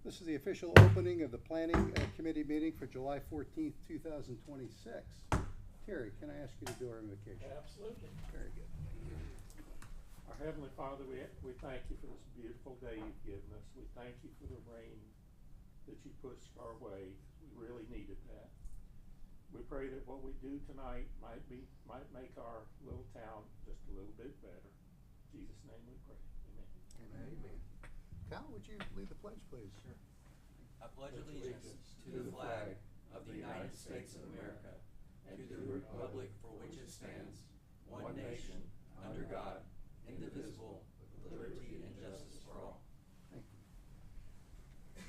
This is the official opening of the Planning Committee meeting for July 14th, 2026. Terry, can I ask you to do our invocation? Absolutely. Very good. Our Heavenly Father, we thank you for this beautiful day you've given us. We thank you for the rain that you pushed our way. We really needed that. We pray that what we do tonight might make our little town just a little bit better. In Jesus' name we pray. Amen. Amen. Kyle, would you lead the pledge, please? Sure. I pledge allegiance to the flag of the United States of America and to the republic for which it stands, one nation, under God, indivisible, with liberty and justice for all. Thank you.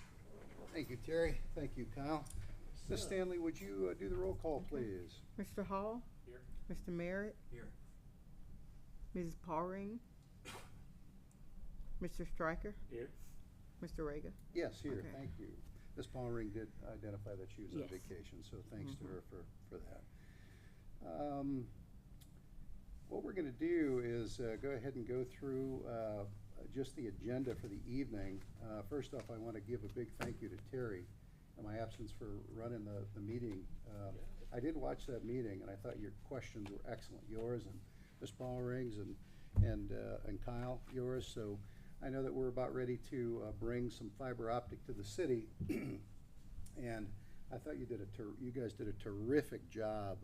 Thank you, Terry. Thank you, Kyle. Ms. Stanley, would you do the roll call, please? Mr. Hall? Here. Mr. Merritt? Here. Mrs. Paulring? Mr. Stryker? Here. Mr. Raga? Yes, here. Okay. Thank you. Ms. Palmering did identify that she was on Yes. vacation, so thanks to her for that. What we're going to do is go ahead and go through just the agenda for the evening. First off, I want to give a big thank you to Terry in my absence for running the meeting. I did watch that meeting, and I thought your questions were excellent. Yours and Ms. Palmering's and Kyle, yours. So I know that we're about ready to bring some fiber optic to the city, and I thought you guys did a terrific job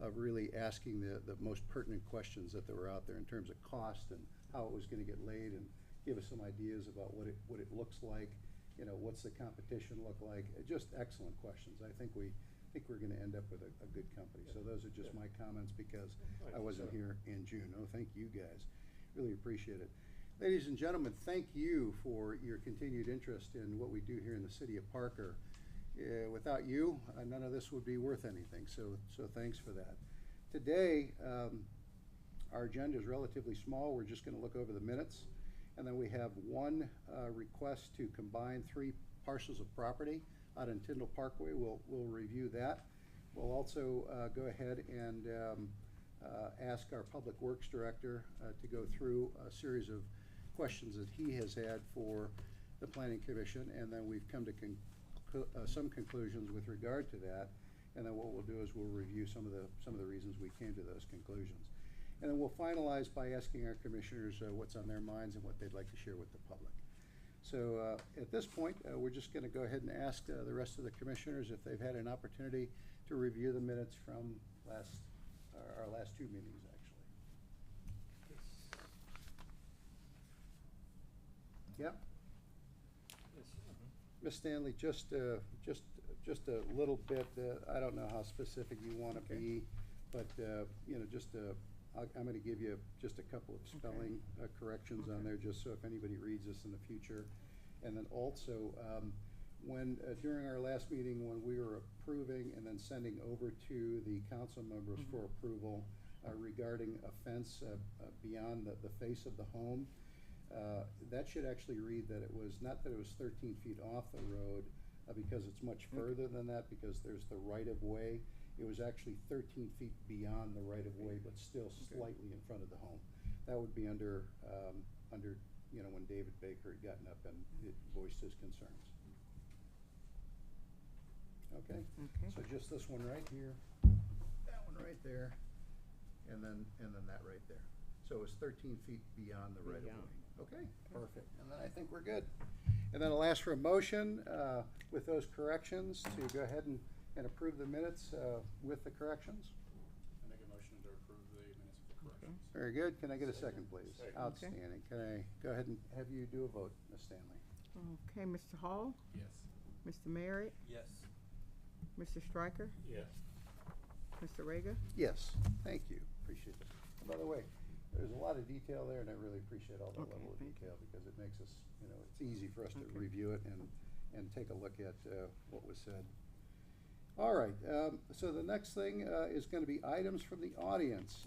of really asking the most pertinent questions that were out there in terms of cost and how it was going to get laid, and give us some ideas about what it looks like. You know, what's the competition look like? Just excellent questions. I think we're going to end up with a good company. So those are just my comments because I wasn't here in June. Oh, thank you guys. Really appreciate it. Ladies and gentlemen, thank you for your continued interest in what we do here in the city of Parker. Without you, none of this would be worth anything. So thanks for that. Today, our agenda is relatively small. We're just going to look over the minutes. And then we have one request to combine 3 parcels of property out in Tyndall Parkway. We'll review that. We'll also go ahead and ask our Public Works Director to go through a series of questions that he has had for the Planning Commission, and then we've come to some conclusions with regard to that. And then what we'll do is we'll review some of the reasons we came to those conclusions. And then we'll finalize by asking our commissioners what's on their minds and what they'd like to share with the public. So at this point, we're just going to go ahead and ask the rest of the commissioners if they've had an opportunity to review the minutes from our last 2 meetings, actually. Yep. Ms. Stanley, just a little bit. I don't know how specific you want to be, but you know, I'm going to give you just a couple of spelling corrections on there, just so if anybody reads this in the future. And then also, when during our last meeting, when we were approving and then sending over to the council members for approval regarding a fence beyond the face of the home, that should actually read that it was not that it was 13 feet off the road, because it's much further than that, because there's the right-of-way. It was actually 13 feet beyond the right-of-way, but still slightly in front of the home. That would be under you know, when David Baker had gotten up and voiced his concerns. Okay. So just this one right here, that one right there, and then that right there. So it was 13 feet beyond the right-of-way. Okay, perfect. And then I think we're good. And then I'll ask for a motion with those corrections to go ahead and approve the minutes with the corrections. I make a motion to approve the minutes with the corrections. Very good. Can I get a second, please? Second. Outstanding. Can I go ahead and have you do a vote, Ms. Stanley? Okay, Mr. Hall? Yes. Mr. Merritt? Yes. Mr. Stryker? Yes. Mr. Raga? Yes. Thank you. Appreciate it. And by the way, there's a lot of detail there, and I really appreciate all that level of detail, because it makes us, you know, it's easy for us to review it and take a look at what was said. All right. So the next thing is going to be items from the audience.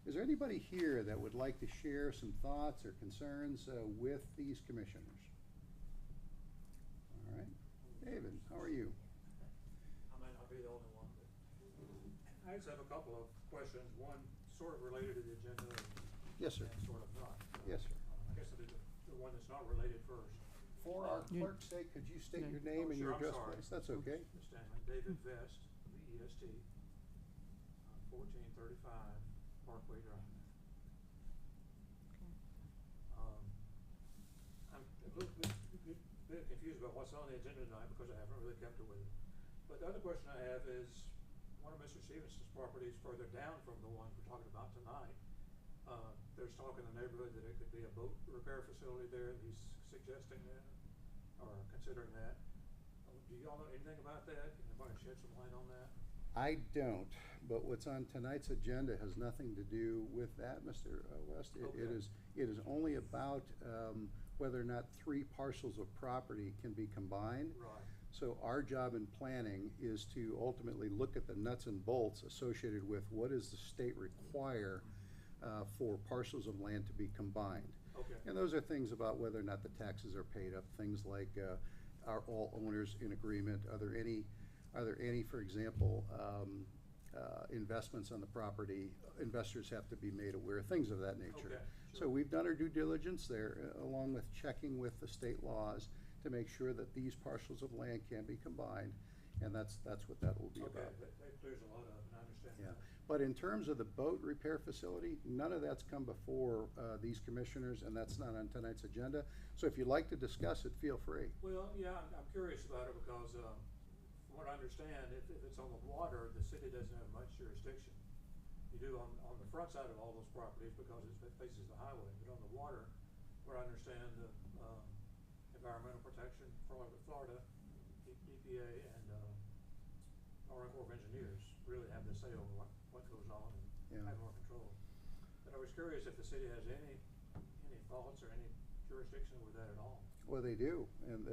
Is there anybody here that would like to share some thoughts or concerns with these commissioners? All right. David, how are you? I might not be the only one, but I just have a couple of questions. One sort of related to the agenda. Yes, sir. And sort of not. Yes, sir. I guess I'll do the one that's not related first. For our You- clerk's sake, could you state Yeah. your name and Sure, your I'm address, sorry. please? That's okay. Ms. Stanley, David Vest, V-E-S-T, 1435 Parkway Drive. I'm a little bit confused about what's on the agenda tonight because I haven't really kept it with it. But the other question I have is, one of Mr. Stevenson's properties further down from the one we're talking about tonight, there's talk in the neighborhood that it could be a boat repair facility there. He's suggesting that, or considering that. Do y'all know anything about that? Can anybody shed some light on that? I don't, but what's on tonight's agenda has nothing to do with that, Mr. West. Okay. It is only about whether or not three parcels of property can be combined. Right. So our job in planning is to ultimately look at the nuts and bolts associated with what does the state require for parcels of land to be combined. Okay. And those are things about whether or not the taxes are paid up, things like are all owners in agreement? Are there any, for example, investments on the property? Investors have to be made aware, things of that nature. Okay, So sure. we've done our due diligence there, along with checking with the state laws to make sure that these parcels of land can be combined, and that's what that will be Okay, about. that clears a lot of it, and I understand Yeah, that. but in terms of the boat repair facility, none of that's come before these commissioners, and that's not on tonight's agenda. So if you'd like to discuss it, feel free. Well, yeah, I'm curious about it because, from what I understand, if it's on the water, the city doesn't have much jurisdiction. You do on the front side of all those properties because it faces the highway, but on the water, where I understand the, Environmental Protection, Florida, EPA, and, Army Corps of Engineers really have the say over what goes on and Yeah. have more control. But I was curious if the city has any thoughts or any jurisdiction with that at all. Well, they do, and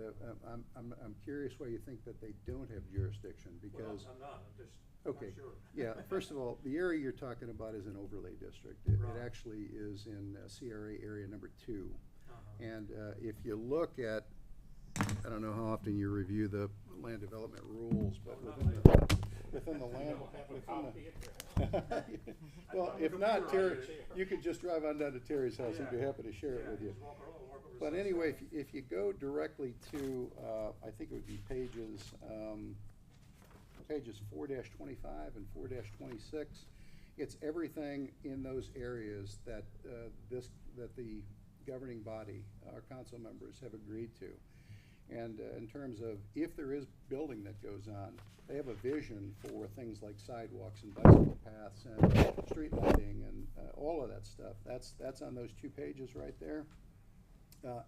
I'm curious why you think that they don't have jurisdiction, because. Well, I'm not, I'm just Okay, not sure. yeah, first of all, the area you're talking about is an overlay district. It Right. actually is in CRA area number 2. Uh-huh. And if you look at, I don't know how often you review the land development rules, but Oh, not within the You land, don't have a within copy the. at Well, I'm a if not, computer Terry, operator. you could just drive on down to Terry's house, he'd be Yeah. happy to share it Yeah, with you. just walk over the But side. anyway, if you go directly to, I think it would be pages 4-25 and 4-26, it's everything in those areas that that the governing body, our council members, have agreed to. And in terms of if there is building that goes on, they have a vision for things like sidewalks and bicycle paths and street lighting and all of that stuff. That's on those 2 pages right there.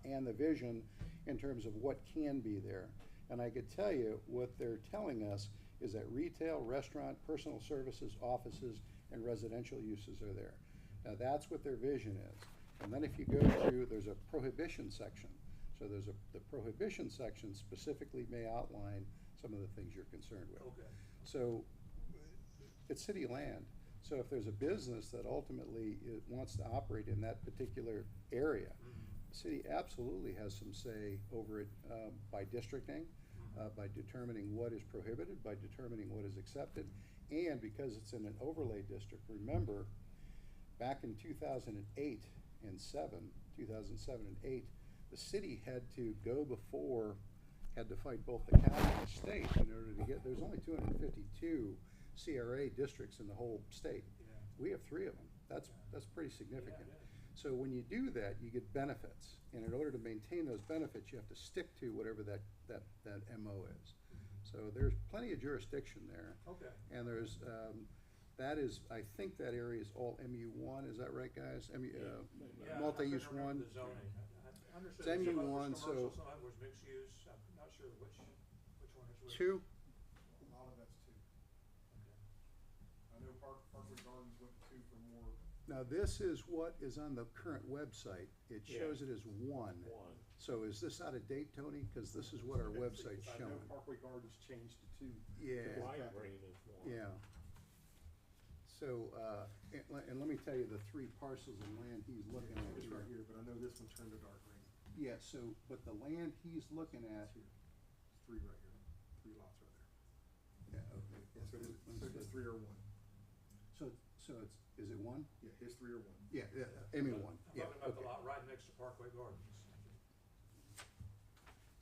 And the vision in terms of what can be there. And I could tell you, what they're telling us is that retail, restaurant, personal services, offices, and residential uses are there. Now, that's what their vision is. And then if you go to, there's a prohibition section. So the prohibition section specifically may outline some of the things you're concerned with. Okay. So it's city land. So if there's a business that ultimately wants to operate in that particular area, the city absolutely has some say over it by districting, by determining what is prohibited, by determining what is accepted, and because it's in an overlay district. Remember, back in 2008 and 2007 and 8, the city had to go before, had to fight both the county and the state in order to get, there's only 252 CRA districts in the whole state. Yeah. We have 3 of them. That's pretty significant. Yeah, it is. So when you do that, you get benefits. And in order to maintain those benefits, you have to stick to whatever that MO is. So there's plenty of jurisdiction there. Okay. And there's, that is, I think that area is all MU1, is that right, guys? Yeah, Multi-use I couldn't remember 1. the zoning. I understood It's some of it was MU1, commercial, so- some of it was mixed use. I'm not sure which one is which. 2, A lot of that's 2. Okay. I know Parkway Gardens went to 2 for more. now this is what is on the current website. It Yeah. shows it as 1. One. So is this out of date, Tony? Because this is what our website's I know showing. Parkway Gardens changed to 2. Yeah. Light green is one. Yeah. So, and let me tell you the 3 parcels of land he's looking at It's here. right here, but I know this one turned to dark green. Yeah, so, but the land he's looking at, It's here. It's 3 right here. 3 lots right there. yeah, okay. Yeah, so his 3 or 1. So it's, is it 1? Yeah, his 3 or 1. Yeah, Amy 1, I'm yeah, talking about the okay. lot right next to Parkway Gardens.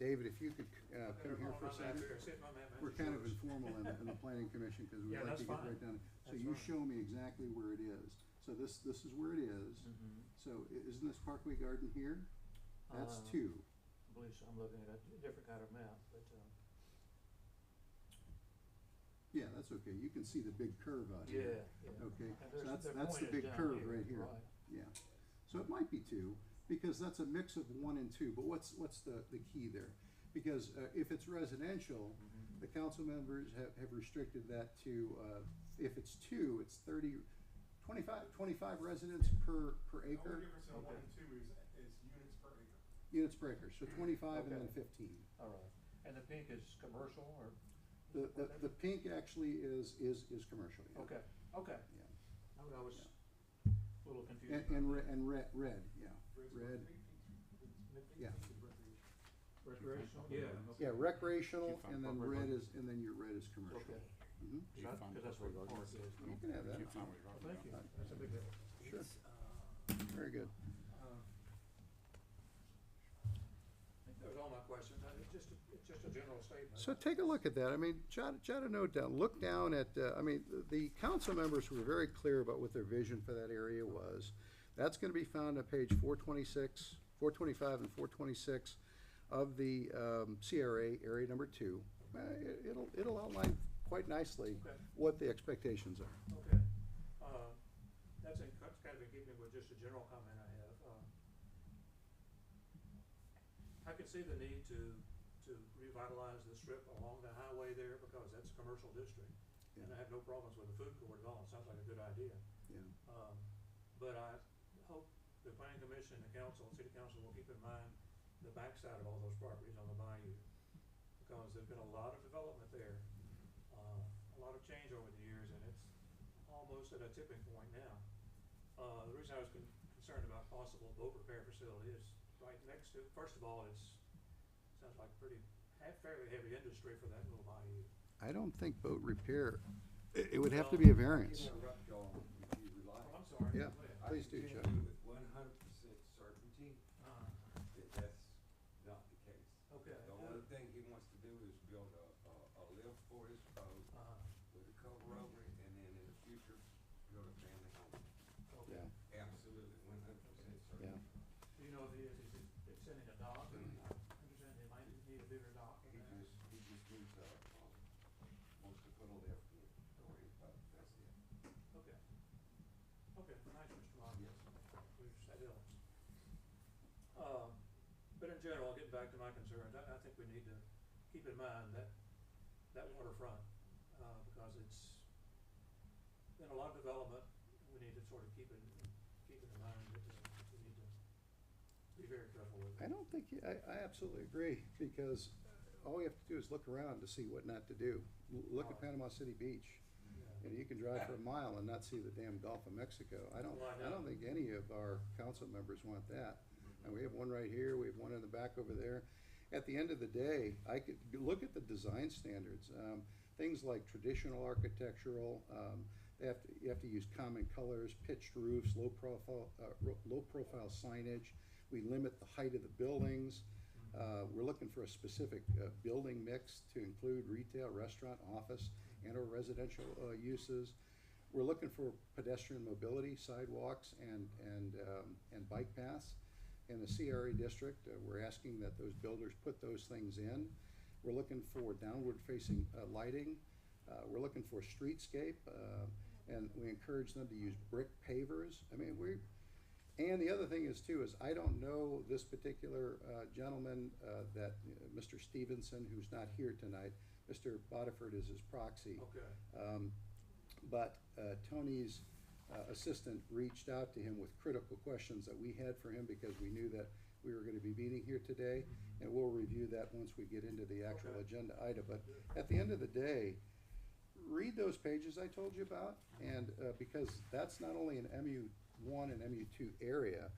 David, if you could, I come better here hold for a on my map second. here, see if my map We're matches kind of yours. informal in the planning commission, cause we Yeah, like to that's get fine. right down. So That's you fine. show me exactly where it is. So this is where it is. Mhm. So isn't this Parkway Garden here? That's Uh, 2. I believe so, I'm looking at a different kind of map, but, Yeah, that's okay. You can see the big curve out here. yeah. Okay, And so there's- that's the point is big down curve here, right here. right. Yeah. So it might be 2, because that's a mix of 1 and 2, but what's the key there? Because, if it's residential, Mhm. the council members have restricted that to, if it's 2, it's 25 residents per The only acre, difference in one Okay. and two is units per acre. units per acre, so 25 and then Okay. 15. All right, and the pink is commercial or? The pink actually is commercial, yeah. Okay, okay. Yeah. I was Yeah. a little confused. And red, yeah, Red's red, recreation. yeah. Recreational, yeah. okay. Yeah, recreational, Can't find and then Parkway red Garden. and then your red is commercial. Okay. Mhm. You can find Because that's where the Parkway park Gardens. is. You can have that. Can't find where you're talking Thank you, about. that's a big deal. Sure, It's, very good. That was all my questions, it's just a general statement. So take a look at that. I mean, jot a note down. Look down at, I mean, the council members were very clear about what their vision for that area was. That's gonna be found on page 426, 425 and 426 of the, CRA, area number 2. It'll outline quite nicely Okay. what the expectations are. Okay, that's kind of in keeping with just a general comment I have. I could see the need to revitalize the strip along the highway there because that's a commercial district. And I have no problems with the food court at all, it sounds like a good idea. Yeah. But I hope the planning commission, the council, city council will keep in mind the backside of all those properties on the bayou. Because there's been a lot of development there, a lot of change over the years, and it's almost at a tipping point now. The reason I was concerned about possible boat repair facility is right next to, first of all, sounds like fairly heavy industry for that little bayou. I don't think boat repair, it would have to be a variance. Interrupt y'all if you would like. Oh, I'm sorry. Yeah. Go ahead. Please do, I Chuck. can tell you with 100% certainty that that's not the case. Okay. The only thing he wants to do is build a lift for his boat with a cover over it, and then in the future, build a family home. Okay. Yeah. Absolutely, 100% certain. Yeah. Do you know if he is extending a dock? I understand he might need a bigger dock than that. He just needs, wants to put a lift in it for his boat, that's it. Okay. Okay, nice, Mr. Mark. Yes. That helps. But in general, getting back to my concerns, I think we need to keep in mind that waterfront, because it's been a lot of development. We need to sort of keep in mind that we need to be very careful with it. I don't think, I absolutely agree, because all we have to do is look around to see what not to do. Look at Panama City Beach, and you can drive for a mile and not see the damn Gulf of Mexico. I don't think any of our council members want that. And we have one right here, we have one in the back over there. At the end of the day, I could, look at the design standards, things like traditional architectural, you have to use common colors, pitched roofs, low profile signage. We limit the height of the buildings. We're looking for a specific building mix to include retail, restaurant, office, and/or residential uses. We're looking for pedestrian mobility, sidewalks, and bike paths. In the CRA district, we're asking that those builders put those things in. We're looking for downward-facing lighting. We're looking for streetscape, and we encourage them to use brick pavers. I mean, and the other thing is too, is I don't know this particular gentleman, that Mr. Stevenson, who's not here tonight. Mr. Bodiford is his proxy. Okay. But Tony's assistant reached out to him with critical questions that we had for him because we knew that we were gonna be meeting here today, and we'll review that once we get into the actual Okay. agenda item. But at the end of the day, read those pages I told you about, and because that's not only an MU1 and MU2 area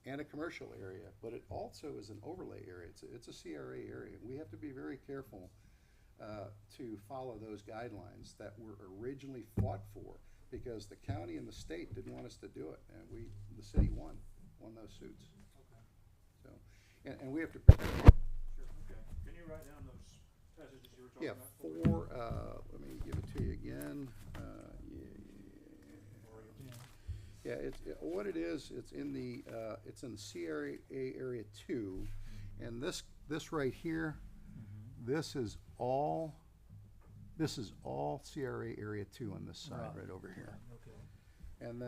and a commercial area, but it also is an overlay area. It's a CRA area. We have to be very careful to follow those guidelines that were originally fought for, because the county and the state didn't want us to do it, and the city won those suits. Okay. So, and we have to. Sure, okay. you write down those passages you were talking Yeah, about? for me? let me give it to you again. Yeah, what it is, it's in the CRA area 2, and this right here, this is all CRA area 2 on this side, right over here. Okay. And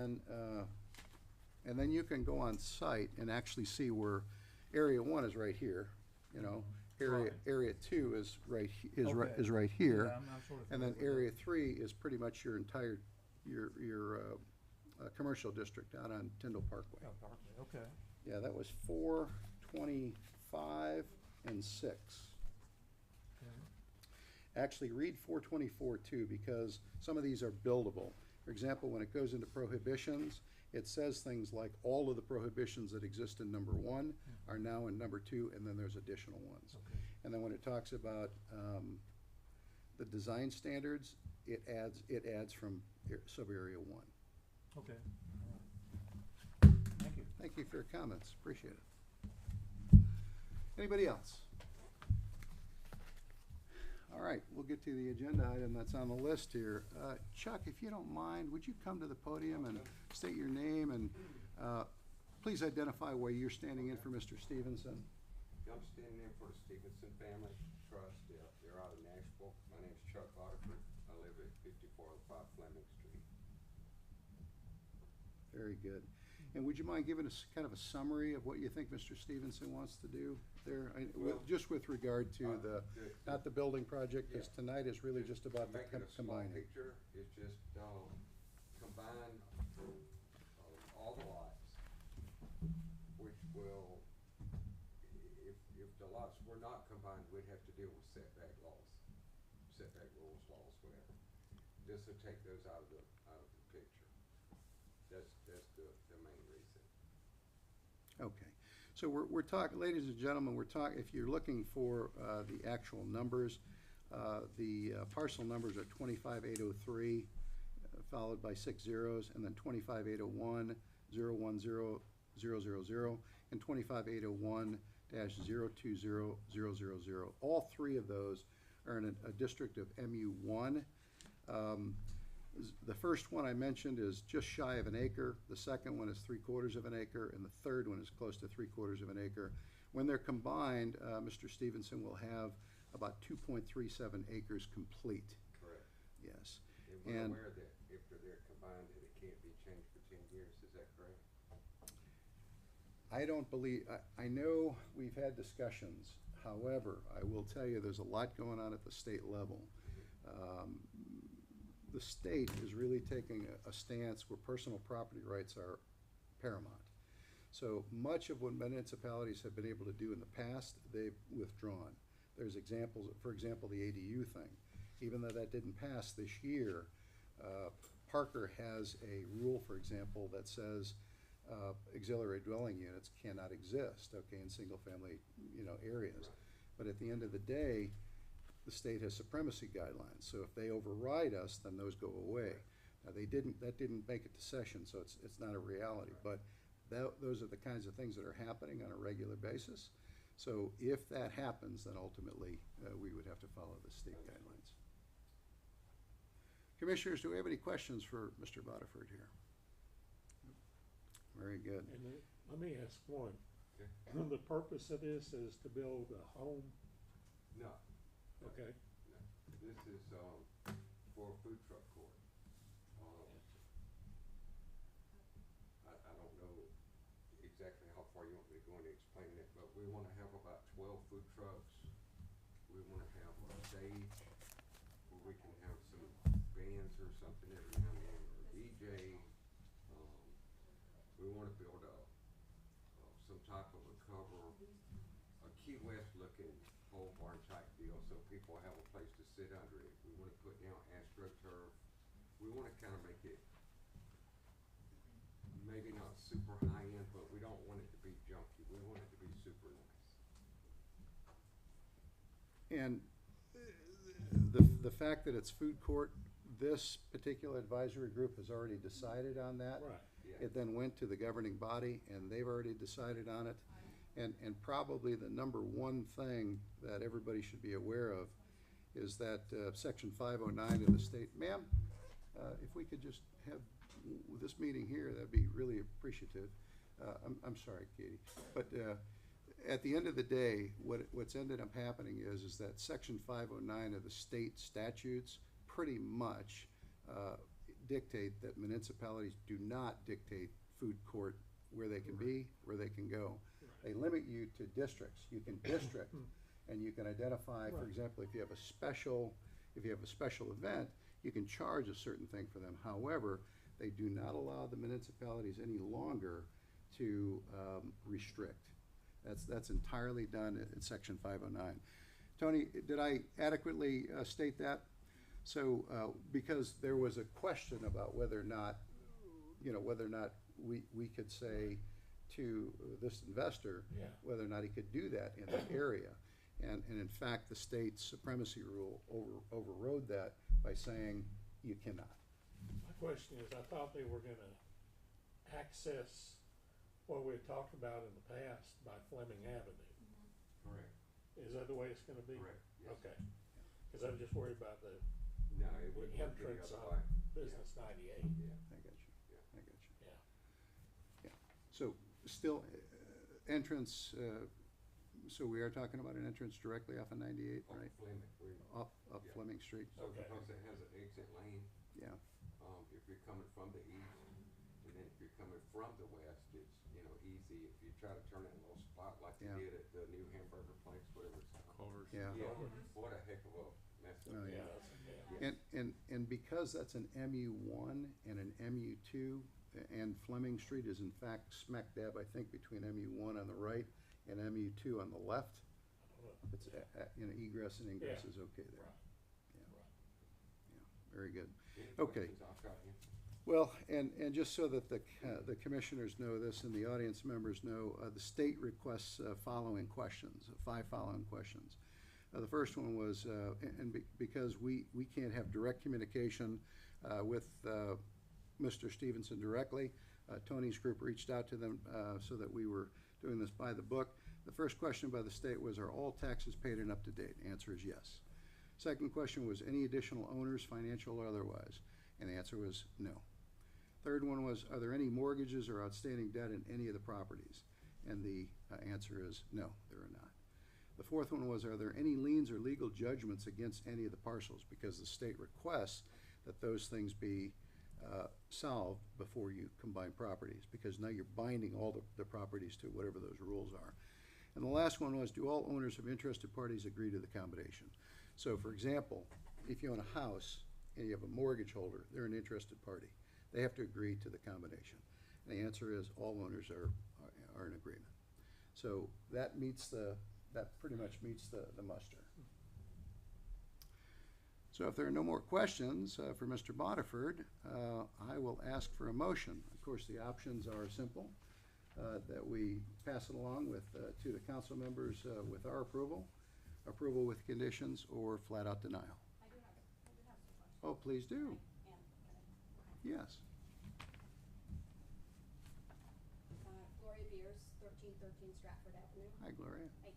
then you can go on site and actually see where area 1 is right here, you know. Area 2 is right here. Yeah, I'm sort of And then familiar with area 3 is pretty much your entire, your commercial district out on Tyndall Parkway. that. Oh, Parkway, okay. Yeah, that was 425 and 6. Okay. Actually, read 424 too, because some of these are buildable. For example, when it goes into prohibitions, it says things like all of the prohibitions that exist in number 1 are now in number 2, and then there's additional ones. Okay. And then when it talks about the design standards, it adds from sub-area 1. Okay. All right. Thank you. Thank you for your comments, appreciate it. Anybody else? All right, we'll get to the agenda item that's on the list here. Chuck, if you don't mind, would you come to the podium and state your name and please identify why you're standing in for Mr. Stevenson? I'm standing in for the Stevenson Family Trust. They're out of Nashville. My name's Chuck Otterford. I live at 5405 Fleming Street. Very good. And would you mind giving us kind of a summary of what you think Mr. Stevenson wants to do there? Just with regard to not the building project, because tonight is really just about the Making a small combining. picture is just combine all the lots, which will, if the lots were not combined, we'd have to deal with setback rules, whatever. This will take those out of the picture. That's the main reason. Okay, so we're talking, ladies and gentlemen, if you're looking for the actual numbers, the parcel numbers are 25803, followed by 6 zeros, and then 25801, 010, and 25801-020000. All three of those are in a district of MU1. The first one I mentioned is just shy of an acre, the second one is 3/4 of an acre, and the third one is close to 3/4 of an acre. When they're combined, Mr. Stevenson will have about 2.37 acres complete. Correct. Yes. And we're And aware that if they're combined, that it can't be changed for 10 years, is that correct? I don't believe, I know we've had discussions. However, I will tell you, there's a lot going on at the state level. The state is really taking a stance where personal property rights are paramount. So much of what municipalities have been able to do in the past, they've withdrawn. There's examples, for example, the ADU thing. Even though that didn't pass this year, Parker has a rule, for example, that says auxiliary dwelling units cannot exist, okay, in single-family, areas. But at the end of the day, the state has supremacy guidelines, so if they override us, then those go away. Now, that didn't make it to session, so it's not a reality, but those are the kinds of things that are happening on a regular basis. So if that happens, then ultimately, we would have to follow the state guidelines. Commissioners, do we have any questions for Mr. Botiford here? Very good. And let me ask one. Okay. The purpose of this is to build a home, No. okay? No. This is for a food truck court. I don't know exactly how far you want me to go into explaining it, but we want to have about 12 food trucks. We want to have a stage where we can have some bands or something every now and then, or a DJ. We want to build some type of a cover, a Key West looking pole barn type deal, so people have a place to sit under it. We want to put down AstroTurf. We want to kind of make it maybe not super high end, but we don't want it to be junky. We want it to be super nice. And the fact that it's food court, this particular advisory group has already decided on that. Right. Yeah. It then went to the governing body, and they've already decided on it. And probably the number one thing that everybody should be aware of is that Section 509 of the state, ma'am, if we could just have this meeting here, that'd be really appreciative. I'm sorry, Katie, but at the end of the day, what's ended up happening is that Section 509 of the state statutes pretty much dictate that municipalities do not dictate food court where they can be, where they can go. They limit you to districts. You can district, and you can identify, for example, if you have a special event, you can charge a certain thing for them. However, they do not allow the municipalities any longer to restrict. That's entirely done in Section 509. Tony, did I adequately state that? So, because there was a question about whether or not, we could say to this investor, Yeah. whether or not he could do that in that area. And in fact, the state supremacy rule overrode that by saying you cannot. My question is, I thought they were gonna access what we had talked about in the past by Fleming Avenue. Correct. Is that the way it's gonna be? Correct, yes. Okay, cause I'm just worried about the No, it would be the entrance other on way. Business 98, Yeah. I got you. Yeah. I got you. yeah. Yeah. So still entrance, so we are talking about an entrance directly off of 98, On right? Fleming, Up Yeah. Fleming Street? so Okay. because it has an exit lane, Yeah. if you're coming from the east, and then if you're coming from the west, it's, easy. If you try to turn that little spot like you Yeah. did at the new hamburger place, whatever it's called. Yeah. Yeah, what a heck of a mess Oh, up yeah. Yeah, there. that's, yeah. And because that's an MU1 and an MU2, and Fleming Street is in fact smack dab, I think, between MU1 on the right and MU2 on the left, it's, egress and ingress Yeah. is okay there. Right. Yeah. Right. Yeah, very good. Any Okay. questions? I'll try to answer. Well, and just so that the commissioners know this and the audience members know, the state requests following questions, 5 following questions. The first one was, because we can't have direct communication with Mr. Stevenson directly, Tony's group reached out to them so that we were doing this by the book. The first question by the state was, are all taxes paid and up to date? Answer is yes. Second question was, any additional owners, financial or otherwise? And the answer was no. Third one was, are there any mortgages or outstanding debt in any of the properties? And the answer is no, there are not. The fourth one was, are there any liens or legal judgments against any of the parcels? Because the state requests that those things be solved before you combine properties, because now you're binding all the properties to whatever those rules are. And the last one was, do all owners of interested parties agree to the combination? So for example, if you own a house and you have a mortgage holder, they're an interested party. They have to agree to the combination. And the answer is all owners are in agreement. So that pretty much meets the muster. So if there are no more questions for Mr. Bodiford, I will ask for a motion. Of course, the options are simple, that we pass it along to the council members with our approval with conditions, or flat out denial. I do have some questions. Oh, please do. Yes. Gloria Beers, 1313 Stratford Avenue. Hi, Gloria. Hey,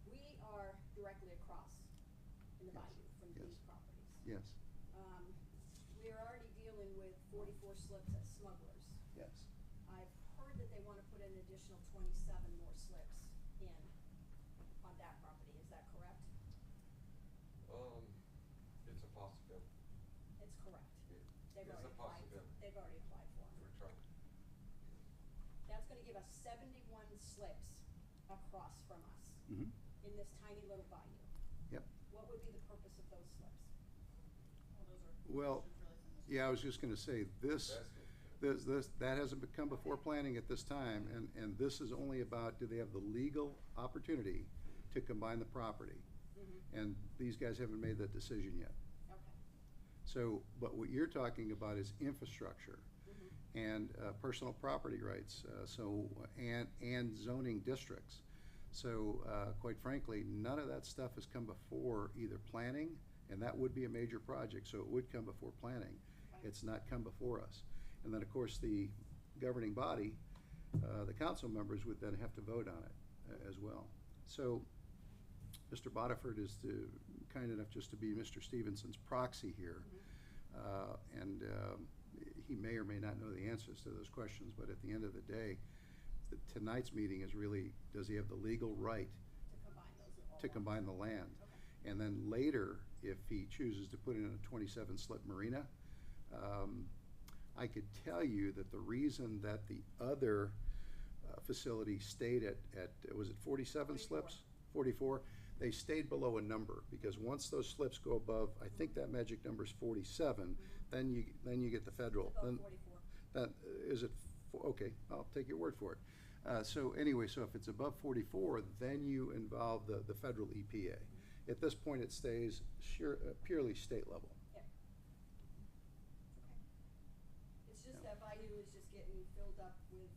we are directly across in the Yes. bayou from Yes. these properties. Yes, We are already dealing with 44 slips at Smugglers. yes. I've heard that they want to put an additional 27 more slips in on that property. Is that correct? It's a possibility. It's correct. It's a possibility. They've already applied for them. We're trying. That's gonna give us 71 slips across from us Mhm. in this tiny little bayou. Yep. What would be the purpose of those slips? Well, yeah, I was just gonna say, that hasn't come before planning at this time, and this is only about, do they have the legal opportunity to combine the property? And these guys haven't made that decision yet. Okay. So, but what you're talking about is infrastructure and personal property rights, and zoning districts. So, quite frankly, none of that stuff has come before either planning, and that would be a major project, so it would come before planning. It's not come before us. And then, of course, the governing body, the council members would then have to vote on it. as well. So Mr. Bodiford is kind enough just to be Mr. Stevenson's proxy here. And he may or may not know the answers to those questions, but at the end of the day, tonight's meeting is really, does he have the legal right to combine the land? Okay. And then later, if he chooses to put in a 27-slip marina, I could tell you that the reason that the other facility stayed at was it 47 slips? 44? They stayed below a number, because once those slips go above, I think that magic number is 47, then you get the federal. It's above Then 44. that is it. Okay, I'll take your word for it. So anyway, so if it's above 44, then you involve the federal EPA. At this point, it stays purely state level. Yep. Okay. It's just that bayou is just getting filled up with,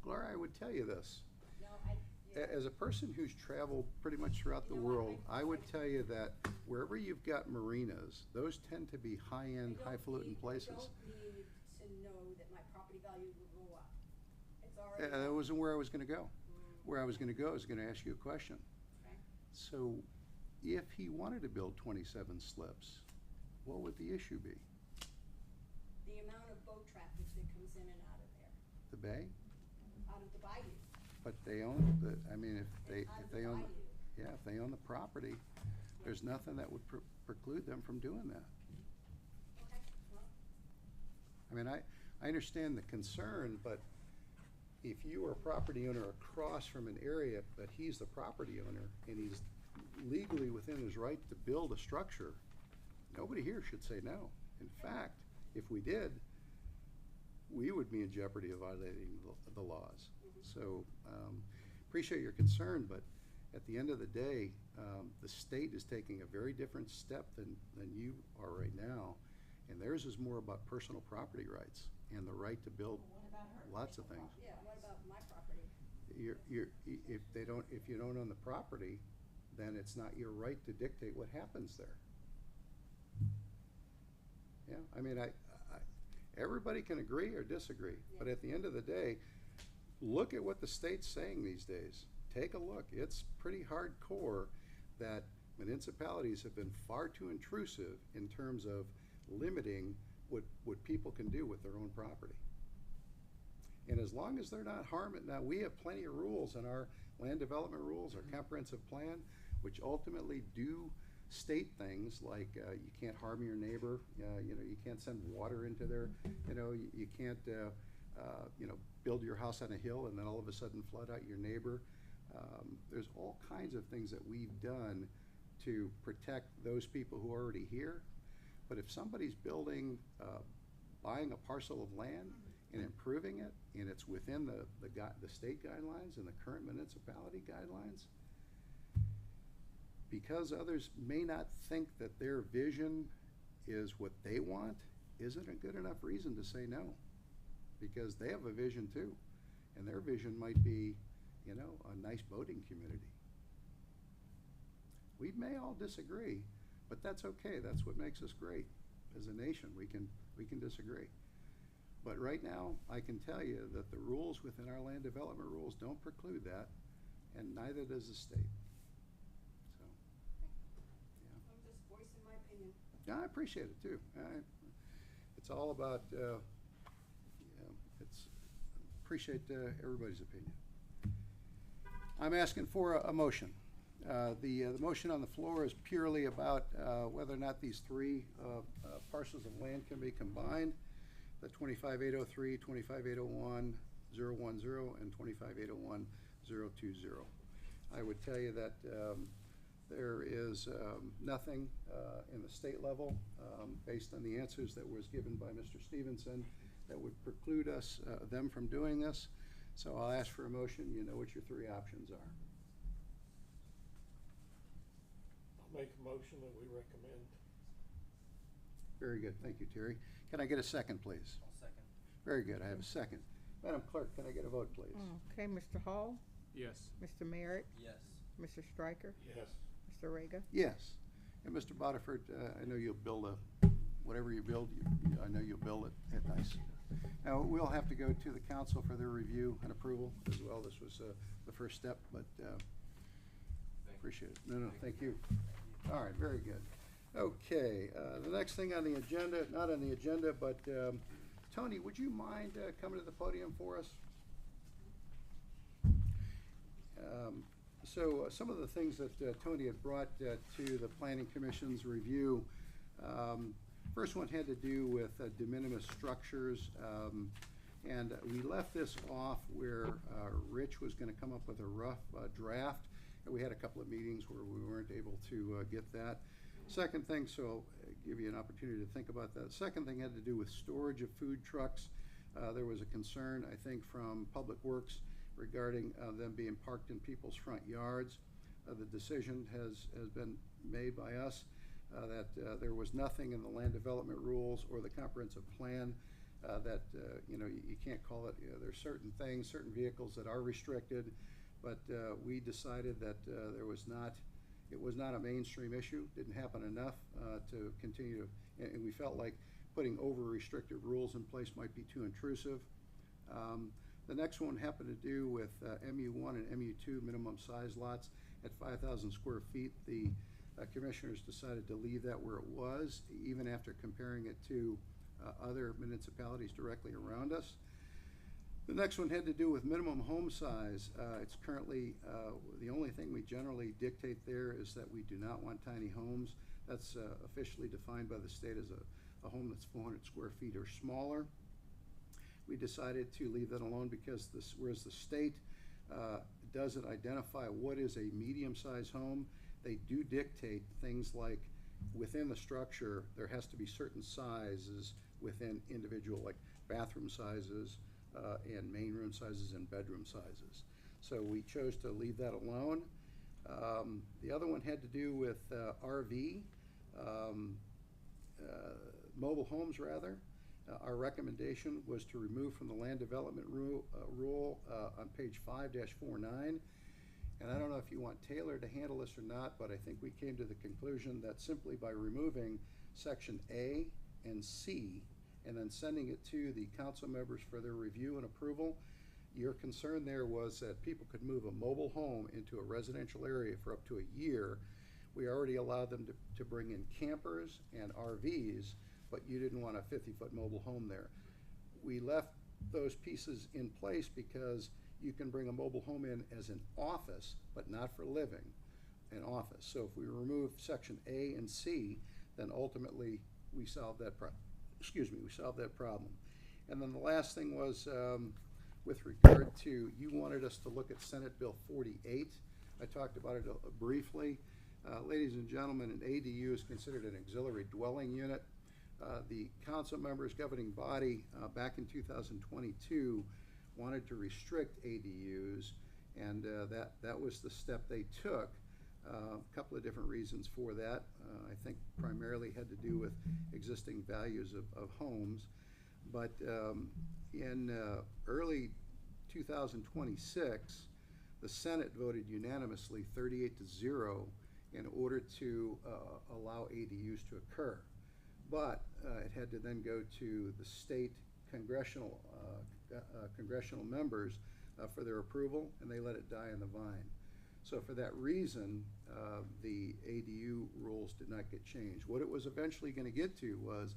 Gloria, I would tell you this. no, yeah. As a person who's traveled pretty much throughout the You know what, world, I would tell you that wherever you've got marinas, those tend to be high-end, highfalutin places. I don't need to know that my property value will go up. It's already. That wasn't where I was gonna go. Mm. Where I was gonna go, I was gonna ask you a question. Okay. So if he wanted to build 27 slips, what would the issue be? The amount of boat traffic that comes in and out of there, The bay? out of the bayou. But they own I mean, if Out of they the own, bayou. yeah, if they own the property, there's nothing that would preclude them from doing that. Okay, well, I mean, I understand the concern, but if you are a property owner across from an area, but he's the property owner and he's legally within his right to build a structure, nobody here should say no. In fact, if we did, we would be in jeopardy of violating the laws. So, appreciate your concern, but at the end of the day, the state is taking a very different step than you are right now. And theirs is more about personal property rights and the right to build what about her? lots of things. Yeah, what about my property? If you don't own the property, then it's not your right to dictate what happens there. Yeah, I mean, everybody can agree or disagree, but at the end of the day, look at what the state's saying these days. Take a look. It's pretty hardcore that municipalities have been far too intrusive in terms of limiting what people can do with their own property. And as long as they're not harming, now we have plenty of rules in our land development rules, our comprehensive plan, which ultimately do state things like you can't harm your neighbor, you can't send water into their, you can't, build your house on a hill and then all of a sudden flood out your neighbor. There's all kinds of things that we've done to protect those people who are already here. But if somebody's building, buying a parcel of land and improving it, and it's within the state guidelines and the current municipality guidelines, because others may not think that their vision is what they want, isn't a good enough reason to say no. Because they have a vision too, and their vision might be, a nice boating community. We may all disagree, but that's okay. That's what makes us great as a nation. We can disagree. But right now, I can tell you that the rules within our land development rules don't preclude that, and neither does the state. So, yeah. I'm just voicing my opinion. Yeah, I appreciate it too. It's all about, appreciate everybody's opinion. I'm asking for a motion. The motion on the floor is purely about whether or not these three parcels of land can be combined, the 25803, 25801, 010, and 25801, 020. I would tell you that there is nothing in the state level, based on the answers that was given by Mr. Stevenson, that would preclude them from doing this. So I'll ask for a motion. You know what your three options are. I'll make a motion that we recommend. Very good. Thank you, Terry. Can I get a second, please? I'll second. Very good. I have a second. Madam Clerk, can I get a vote, please? Okay, Mr. Hall, Yes. Mr. Merritt, Yes. Mr. Stryker, Yes. Mr. Rega. Yes. And Mr. Bodiford, I know you'll build whatever you build, I know you'll build it nice. Now, we'll have to go to the council for their review and approval as well. This was the first step, but Thank you. appreciate it. No, thank you. All right, very good. Okay, the next thing on the agenda, not on the agenda, but Tony, would you mind coming to the podium for us? So some of the things that Tony had brought to the Planning Commission's review, first one had to do with de minimis structures, and we left this off where Rich was gonna come up with a rough draft, and we had a couple of meetings where we weren't able to get that. Second thing, so I'll give you an opportunity to think about that. Second thing had to do with storage of food trucks. There was a concern, I think, from Public Works regarding them being parked in people's front yards. The decision has been made by us that there was nothing in the land development rules or the comprehensive plan that, you can't call it, there's certain things, certain vehicles that are restricted, but we decided that it was not a mainstream issue, didn't happen enough to continue to, and we felt like putting over-restricted rules in place might be too intrusive. The next one happened to do with MU1 and MU2 minimum size lots at 5,000 square feet. The commissioners decided to leave that where it was, even after comparing it to other municipalities directly around us. The next one had to do with minimum home size. It's currently, the only thing we generally dictate there is that we do not want tiny homes. That's officially defined by the state as a home that's 400 square feet or smaller. We decided to leave that alone because whereas the state doesn't identify what is a medium-sized home, they do dictate things like within the structure, there has to be certain sizes within individual, like bathroom sizes, and main room sizes and bedroom sizes. So we chose to leave that alone. The other one had to do with RV, mobile homes rather. Our recommendation was to remove from the land development rule on page 5-49. And I don't know if you want Taylor to handle this or not, but I think we came to the conclusion that simply by removing section A and C and then sending it to the council members for their review and approval, your concern there was that people could move a mobile home into a residential area for up to a year. We already allowed them to bring in campers and RVs, but you didn't want a 50-foot mobile home there. We left those pieces in place because you can bring a mobile home in as an office, but not for living, an office. So if we remove section A and C, then ultimately we solved that problem. And then the last thing was with regard to, you wanted us to look at Senate Bill 48. I talked about it briefly. Ladies and gentlemen, an ADU is considered an auxiliary dwelling unit. The council members governing body back in 2022 wanted to restrict ADUs, and that was the step they took. A couple of different reasons for that. I think primarily had to do with existing values of homes. But in early 2026, the Senate voted unanimously 38-0 in order to allow ADUs to occur. But it had to then go to the state congressional members for their approval, and they let it die on the vine. So for that reason, the ADU rules did not get changed. What it was eventually going to get to was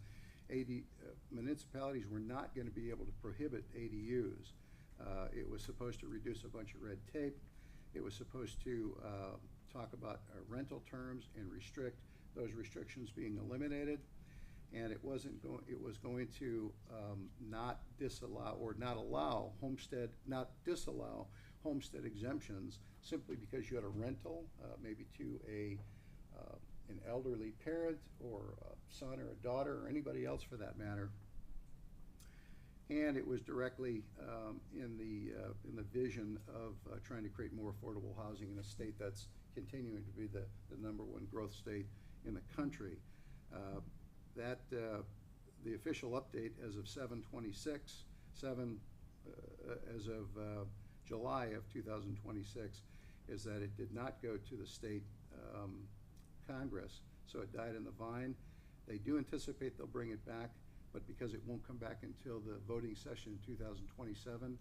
municipalities were not going to be able to prohibit ADUs. It was supposed to reduce a bunch of red tape. It was supposed to talk about rental terms and restrict those restrictions being eliminated. And it was going to not disallow homestead exemptions simply because you had a rental, maybe to an elderly parent or a son or a daughter or anybody else for that matter. And it was directly in the vision of trying to create more affordable housing in a state that's continuing to be the #1 growth state in the country. The official update as of 7/26, as of July of 2026, is that it did not go to the state Congress, so it died in the vine. They do anticipate they'll bring it back, but because it won't come back until the voting session in 2027,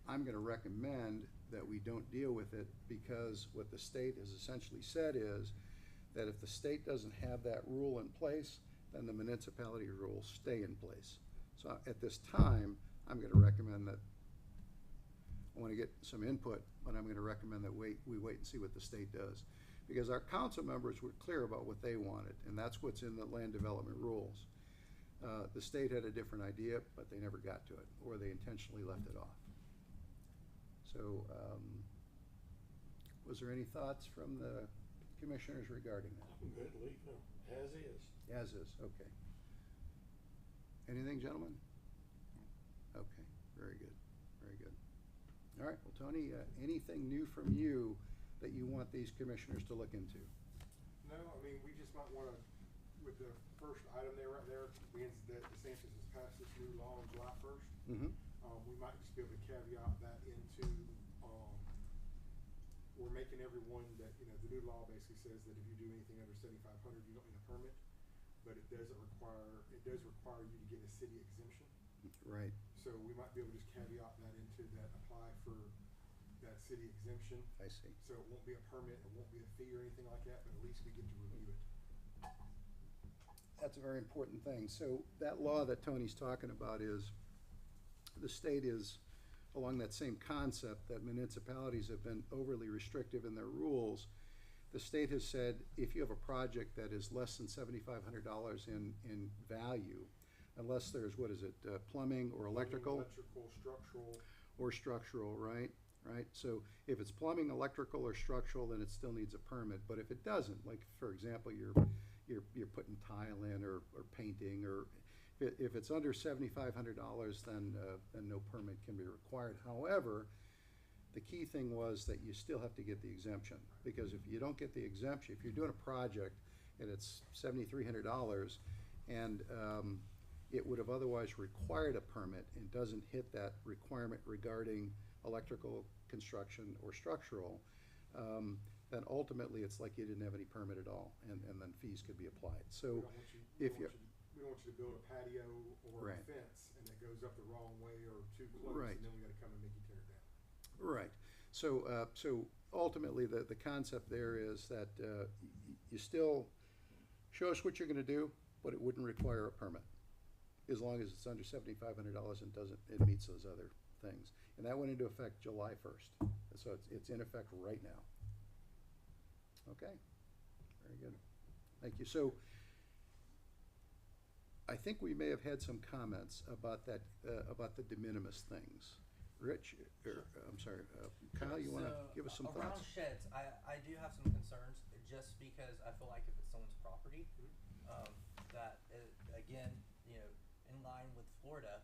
I'm going to recommend that we don't deal with it, because what the state has essentially said is that if the state doesn't have that rule in place, then the municipality rules stay in place. So at this time, I'm gonna recommend that, I wanna get some input, but I'm gonna recommend that we wait and see what the state does. Because our council members were clear about what they wanted, and that's what's in the land development rules. The state had a different idea, but they never got to it, or they intentionally left it off. So, was there any thoughts from the commissioners regarding that? I'm good, leave them as is. As is, okay. Anything, gentlemen? Okay, very good, very good. All right, well, Tony, anything new from you that you want these commissioners to look into? No, I mean, we just might wanna, with the first item there, right there, means that DeSantis has passed this new law on July 1st. Mm-hmm. We might just be able to caveat that into, we're making everyone that, you know, the new law basically says that if you do anything under 7,500, you don't need a permit, but it does require you to get a city exemption. Right, So we might be able to just caveat that into that, apply for that city exemption. I see. So it won't be a permit, it won't be a fee or anything like that, but at least we get to review it. That's a very important thing. So that law that Tony's talking about is, the state is along that same concept that municipalities have been overly restrictive in their rules. The state has said if you have a project that is less than $7,500 in value, unless there's, what is it, plumbing or electrical? Electrical, structural. Or structural, right? Right? So if it's plumbing, electrical, or structural, then it still needs a permit. But if it doesn't, like, for example, you're putting tile in or painting, or if it's under $7,500, then no permit can be required. However, the key thing was that you still have to get the exemption, because if you don't get the exemption, if you're doing a project and it's $7,300 and it would have otherwise required a permit and doesn't hit that requirement regarding electrical construction or structural, then ultimately it's like you didn't have any permit at all, and then fees could be applied. So if you're We don't want you to build a patio or a Right. fence and it goes up the wrong way or too close, Right. and then we gotta come and make you tear it down. Right. So, so ultimately, the concept there is that you still show us what you're gonna do, but it wouldn't require a permit, as long as it's under $7,500 and it meets those other things. And that went into effect July 1st. So it's in effect right now. Okay, very good. Thank you. So I think we may have had some comments about that, about the de minimis things. Rich, I'm sorry, Kyle, you wanna give us some So, around thoughts? sheds, I do have some concerns, just because I feel like if it's someone's property, that, again, you know, in line with Florida,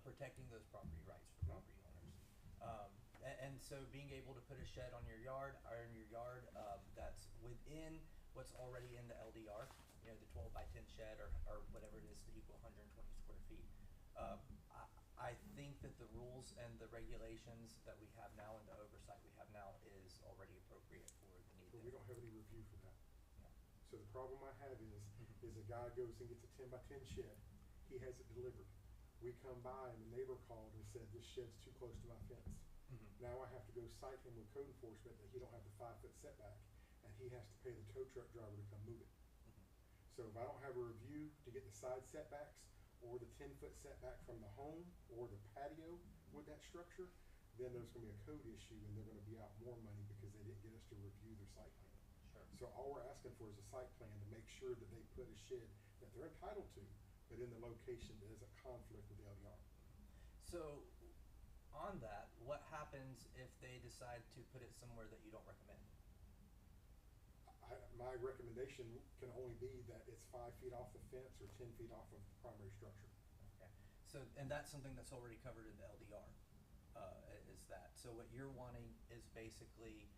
protecting those property rights for property owners. And so being able to put a shed on your yard, or in your yard, that's within what's already in the LDR, you know, the 12x10 shed, or whatever it is to equal 120 square feet. I think that the rules and the regulations that we have now and the oversight we have now is already appropriate for the need But there. we don't have any review for that. Yeah. So the problem I have is a guy goes and gets a 10x10 shed, he has it delivered. We come by and the neighbor called and said, this shed's too close to my fence. Now I have to go cite him with code enforcement that he don't have the 5-foot setback, and he has to pay the tow truck driver to come move it. So if I don't have a review to get the side setbacks, or the 10-foot setback from the home, or the patio with that structure, then there's gonna be a code issue, and they're gonna be out more money because they didn't get us to review their site plan. Sure. So all we're asking for is a site plan to make sure that they put a shed that they're entitled to, but in the location that is a conflict with the LDR. So, on that, what happens if they decide to put it somewhere that you don't recommend? My recommendation can only be that it's 5 feet off the fence or 10 feet off of the primary structure. Okay, so, and that's something that's already covered in the LDR, is that. So what you're wanting is basically,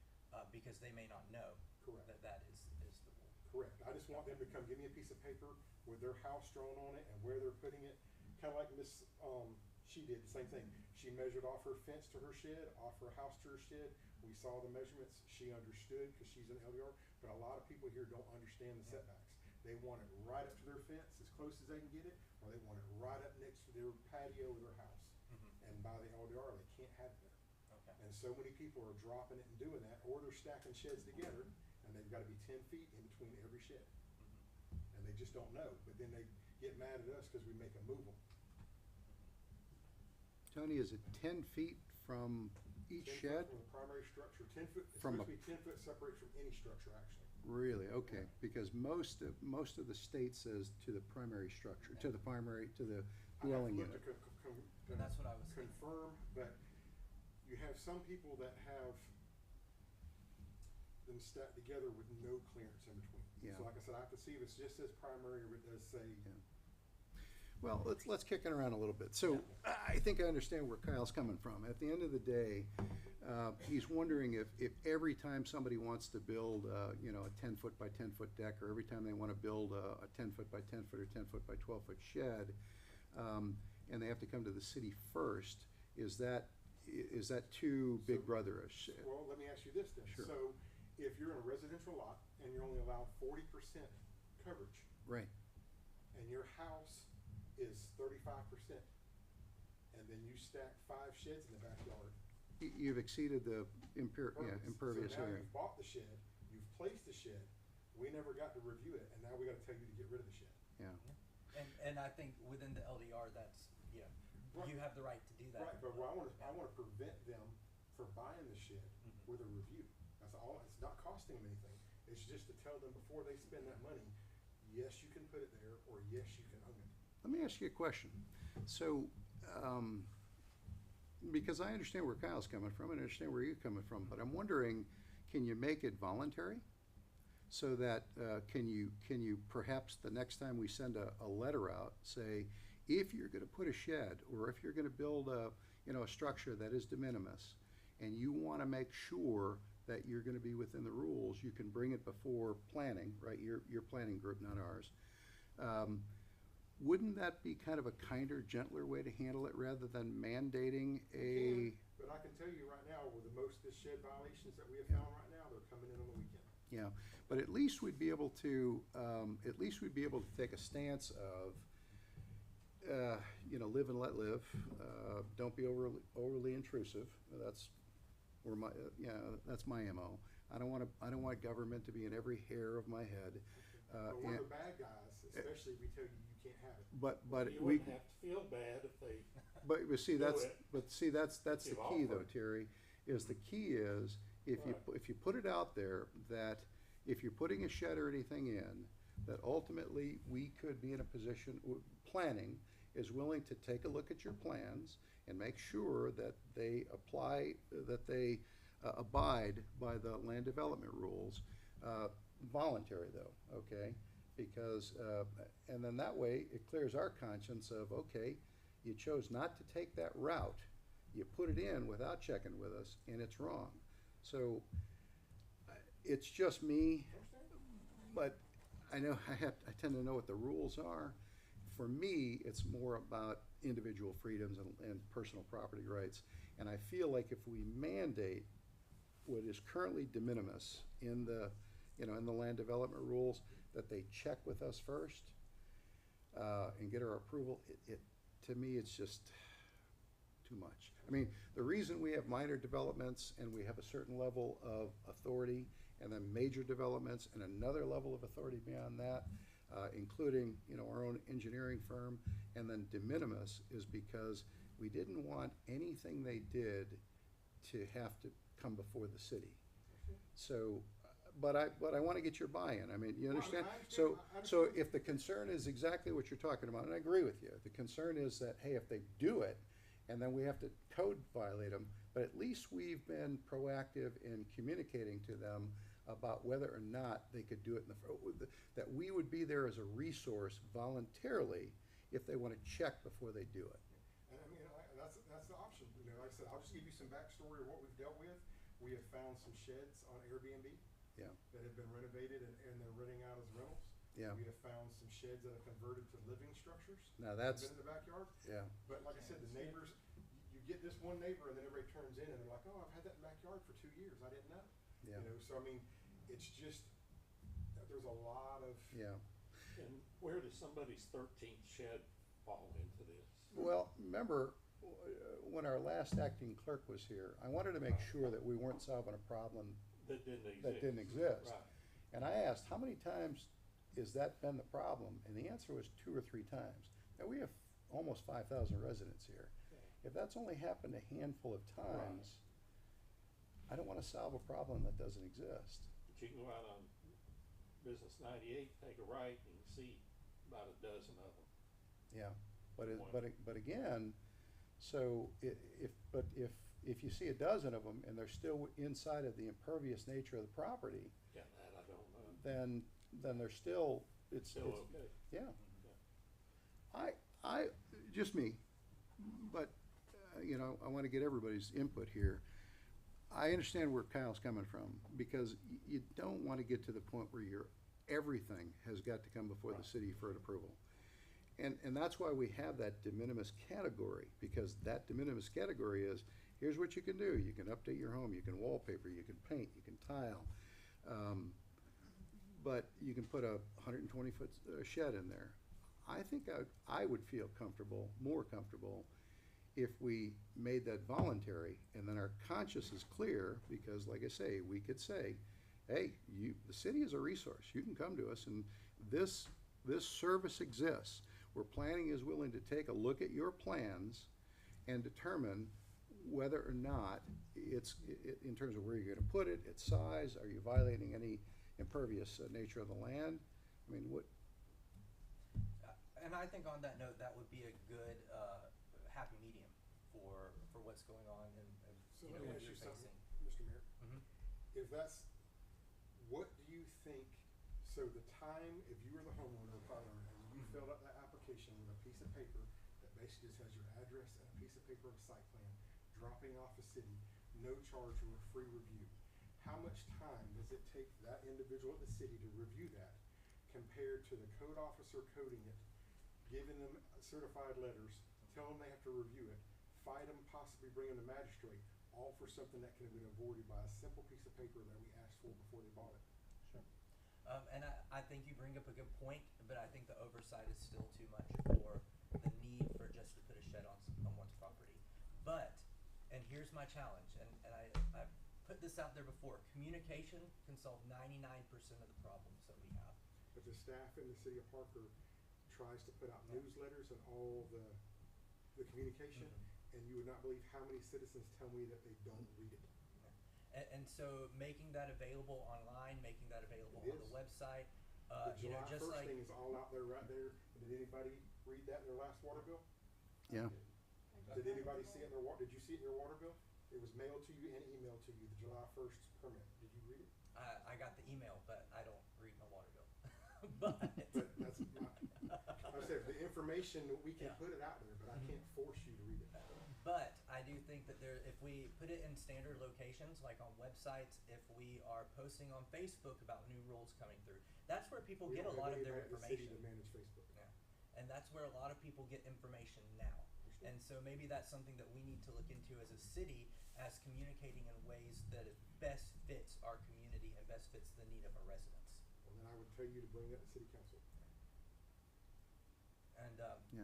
because they may not know. Correct. That is the rule. Correct. I just want them to come give me a piece of paper with their house drawn on it and where they're putting it. Kinda like Miss, she did the same thing. She measured off her fence to her shed, off her house to her shed. We saw the measurements. She understood because she's an LDR, but a lot of people here don't understand the setbacks. They want it right up to their fence, as close as they can get it, or they want it right up next to their patio or their house. And by the LDR, they can't have it there. Okay. And so many people are dropping it and doing that, or they're stacking sheds together, and they've gotta be 10 feet in between every shed. And they just don't know, but then they get mad at us because we make them move them. Tony, is it 10 feet from each 10 foot shed? From the primary structure, 10 foot, it's From supposed a- to be 10 foot separate from any structure, actually. Really? Okay, because most of the state says to the primary structure, to the dwelling I have to unit. look to And that's what I was thinking. confirm, but you have some people that have them stacked together with no clearance in between. Yeah. So like I said, I have to see if it's just says primary or it does say. Yeah. Well, let's kick it around a little bit. So I think I understand where Kyle's coming from. At the end of the day, he's wondering if every time somebody wants to build, you know, a 10-foot by 10-foot deck, or every time they want to build a 10-foot by 10-foot or 10-foot by 12-foot shed, and they have to come to the city first, is that too big So- brotherish? Well, let me ask you this then. Sure. So if you're in a residential lot and you're only allowed 40% coverage, Right. and your house is 35%, and then you stack 5 sheds in the backyard. You've exceeded the impervious So now area. you've bought the shed, you've placed the shed, we never got to review it, and now we gotta tell you to get rid of the shed. Yeah. And I think within the LDR, that's, yeah, you have the right to do that. Right, but I wanna prevent them from buying the shed Mhm. with a review. That's all, it's not costing them anything, it's just to tell them before they spend that money, yes, you can put it there, or yes, you can own it. Let me ask you a question. So, because I understand where Kyle's coming from, and I understand where you're coming from, but I'm wondering, can you make it voluntary? So that, can you perhaps the next time we send a letter out, say, if you're gonna put a shed, or if you're gonna build a structure that is de minimis, and you wanna make sure that you're gonna be within the rules, you can bring it before planning, right, your planning group, not ours. Wouldn't that be kind of a kinder, gentler way to handle it, rather than mandating a? But I can tell you right now, with the most of the shed violations that we have found right now, they're coming in on the weekend. Yeah, but at least we'd be able to, take a stance of, live and let live. Don't be overly intrusive. That's where that's my MO. I don't want government to be in every hair of my head. But we're and- the bad guys, especially if we tell you you can't have it. But You we, wouldn't have to feel bad if they, but see, do that's, it. that's the You've key though, offered. Terry, is the key is, Right. if you put it out there, that if you're putting a shed or anything in, that ultimately we could be in a position, planning is willing to take a look at your plans and make sure that they abide by the land development rules, voluntary though, okay? Because, and then that way, it clears our conscience of, okay, you chose not to take that route, you put it in without checking with us, and it's wrong. So, it's just me, but I know I tend to know what the rules are. For me, it's more about individual freedoms and personal property rights. And I feel like if we mandate what is currently de minimis in the land development rules, that they check with us first, and get our approval, to me, it's just too much. I mean, the reason we have minor developments and we have a certain level of authority, and then major developments and another level of authority beyond that, including, our own engineering firm, and then de minimis, is because we didn't want anything they did to have to come before the city. So, but I want to get your buy-in. I mean, you Well, I understand? understand. So if the concern is exactly what you're talking about, and I agree with you, the concern is that, hey, if they do it, and then we have to code violate them, but at least we've been proactive in communicating to them about whether or not they could do it that we would be there as a resource voluntarily if they want to check before they do it. And I mean, that's the option. Like I said, I'll just give you some backstory of what we've dealt with. We have found some sheds on Airbnb Yeah, that have been renovated and they're renting out as rentals. yeah. We have found some sheds that have converted to living structures. Now that have that's, been in the backyard. yeah, But like I said, the neighbors, you get this one neighbor and then everybody turns in and they're like, oh, I've had that in the backyard for 2 years. I didn't know. yeah, So I mean, it's just, there's a lot of. yeah. and where does somebody's 13th shed fall into this? Well, remember, when our last acting clerk was here, I wanted to make sure that we weren't solving a problem That didn't exist. that didn't exist. Right. And I asked, how many times has that been the problem? And the answer was 2 or 3 times. Now, we have almost 5,000 residents here. Yeah. If that's only happened a handful of times, I don't want to solve a problem that doesn't exist. But you can go out on Business 98, take a right, and you see about a dozen of them. Yeah, but it, One. but again, so if you see a dozen of them and they're still inside of the impervious nature of the property, Yeah, that I don't know. then they're still, it's, Still okay. yeah. Yeah. I, just me, but, you know, I wanna get everybody's input here. I understand where Kyle's coming from, because you don't wanna get to the point where everything has got to come before the Right. city for an approval. And that's why we have that de minimis category, because that de minimis category is, here's what you can do. You can update your home, you can wallpaper, you can paint, you can tile. But you can put a 120-foot shed in there. I think I would feel comfortable, more comfortable, if we made that voluntary, and then our conscience is clear, because like I say, we could say, hey, the city is a resource. You can come to us, and this service exists. Where planning is willing to take a look at your plans and determine whether or not in terms of where you're gonna put it, its size, are you violating any impervious nature of the land? I mean, what, And I think on that note, that would be a good, happy medium for what's going on and, So you know, let me what ask you're you something, facing. Mr. Mayor. Mhm. If that's, what do you think, so the time, if you were the homeowner or property owner, and you filled out that application with a piece of paper that basically just has your address and a piece of paper of site plan, dropping off a city, no charge or a free review, how much time does it take that individual at the city to review that compared to the code officer coding it, giving them certified letters, telling them they have to review it, fight them, possibly bring them to magistrate, all for something that could have been avoided by a simple piece of paper that we asked for before they bought it? Sure. And I think you bring up a good point, but I think the oversight is still too much for the need for just to put a shed on one's property. But, and here's my challenge, and I've put this out there before, communication can solve 99% of the problems that we have. But the staff in the city of Parker tries to put out newsletters and all the communication, and you would not believe how many citizens tell me that they don't read it. And so making that available online, making that available It on the is. website, The you know, July just 1st like. thing is all out there, right there. Did anybody read that in their last water bill? yeah. Did anybody see it in their did you see it in your water bill? It was mailed to you and emailed to you, the July 1st permit. Did you read it? I got the email, but I don't read my water bill. But. But that's my, I said, the information, we can Yeah. put it out there, but I can't force you to read it. But I do think that if we put it in standard locations, like on websites, if we are posting on Facebook about new rules coming through, that's where people We get a don't have lot of their anybody at the city information. to manage Facebook. Yeah. And that's where a lot of people get information now. And so maybe that's something that we need to look into as a city, as communicating in ways that it best fits our community and best fits the need of our residents. Well, then I would tell you to bring that to city council. And, Yeah.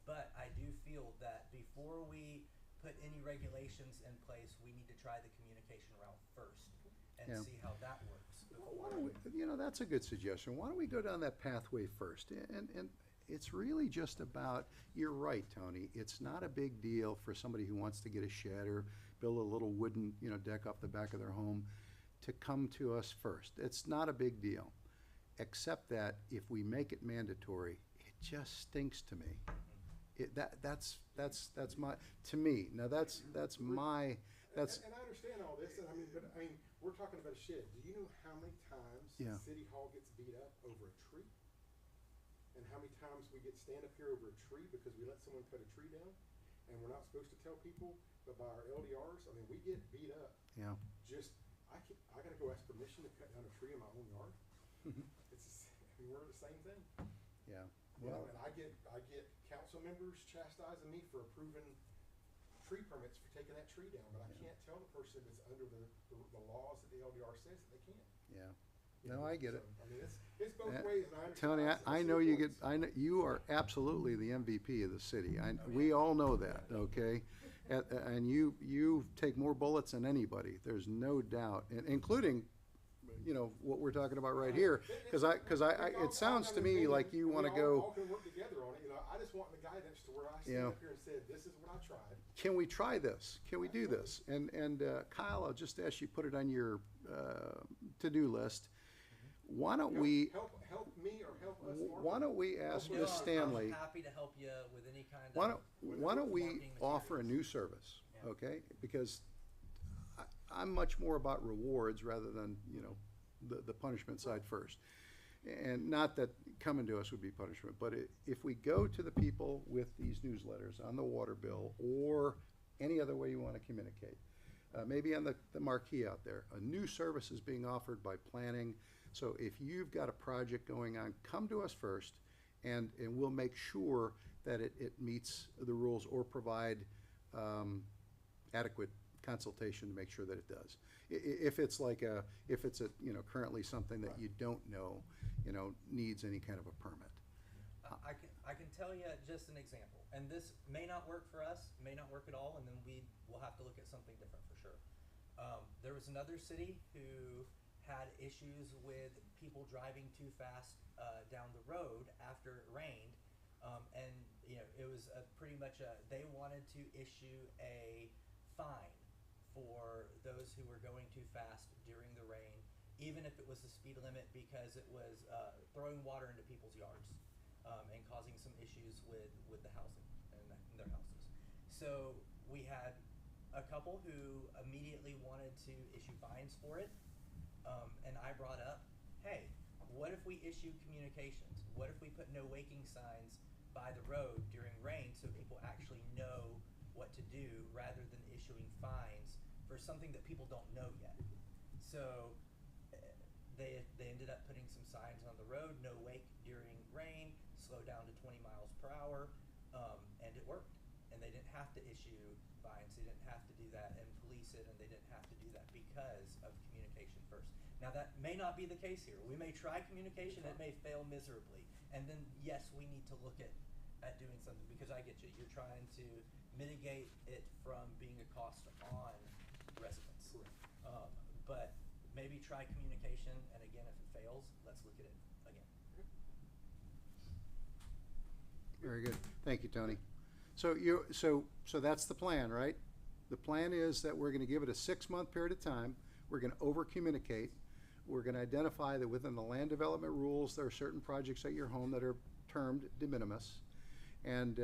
but I do feel that before we put any regulations in place, we need to try the communication route first and Yeah. see how that works. Why don't we, you know, that's a good suggestion. Why don't we go down that pathway first? And it's really just about, you're right, Tony, it's not a big deal for somebody who wants to get a shed or build a little wooden, you know, deck off the back of their home to come to us first. It's not a big deal, except that if we make it mandatory, it just stinks to me. That's my, to me, now that's my, that's, And I understand all this, and I mean, we're talking about a shed. Do you know how many times Yeah. City Hall gets beat up over a tree? And how many times we get stand up here over a tree because we let someone cut a tree down? And we're not supposed to tell people, but by our LDRs, I mean, we get beat up. yeah. Just, I gotta go ask permission to cut down a tree in my own yard. We're the same thing. Yeah, You know, well, and I get council members chastising me for approving tree permits for taking that tree down, but I can't tell the person that's under the laws that the LDR says that they can't. yeah. You No, know, I get so, it. I mean, it's both Uh, ways, and I understand. Tony, I I see know your you get, points. I know, you are absolutely the MVP of the city. We all know that, okay? And you take more bullets than anybody, there's no doubt, and including, you know, what we're talking about right here. Cause I, We've all it sounds got to an me opinion, like you and wanna we all go, can work together on it, you know, I just want the guidance to where I Yeah. stand up here and said, this is what I tried. can we try this? Can we do this? And Kyle, I'll just ask you, put it on your, to-do list. Why don't we, Help me or help us market. why don't we ask You know, Miss Stanley? I'm happy to help you with any kind Why of. don't we marketing offer a materials. new service, Yeah. okay? Because I'm much more about rewards rather than, you know, the punishment side first. And not that coming to us would be punishment, but if we go to the people with these newsletters on the water bill or any other way you wanna communicate, maybe on the marquee out there, a new service is being offered by planning. So if you've got a project going on, come to us first, and we'll make sure that it meets the rules or provide adequate consultation to make sure that it does. If it's like if it's you know, currently something that you don't know, you know, needs any kind of a permit. I can tell you just an example, and this may not work for us, may not work at all, and then we will have to look at something different for sure. There was another city who had issues with people driving too fast down the road after it rained, and you know, it was pretty much they wanted to issue a fine for those who were going too fast during the rain, even if it was the speed limit, because it was throwing water into people's yards and causing some issues with the housing and their houses. So we had a couple who immediately wanted to issue fines for it, and I brought up, hey, what if we issue communications? What if we put no waking signs by the road during rain so people actually know what to do rather than issuing fines for something that people don't know yet? So they ended up putting some signs on the road, no wake during rain, slow down to 20 miles per hour, and it worked. And they didn't have to issue fines, they didn't have to do that and police it, and they didn't have to do that because of communication first. Now that may not be the case here. We may try communication, it may fail miserably. And then yes, we need to look at doing something, because I get you, you're trying to mitigate it from being a cost on residents. But maybe try communication, and again, if it fails, let's look at it again. Very good. Thank you, Tony. So so that's the plan, right? The plan is that we're gonna give it a 6-month period of time. We're gonna over-communicate. We're gonna identify that within the land development rules, there are certain projects at your home that are termed de minimis. And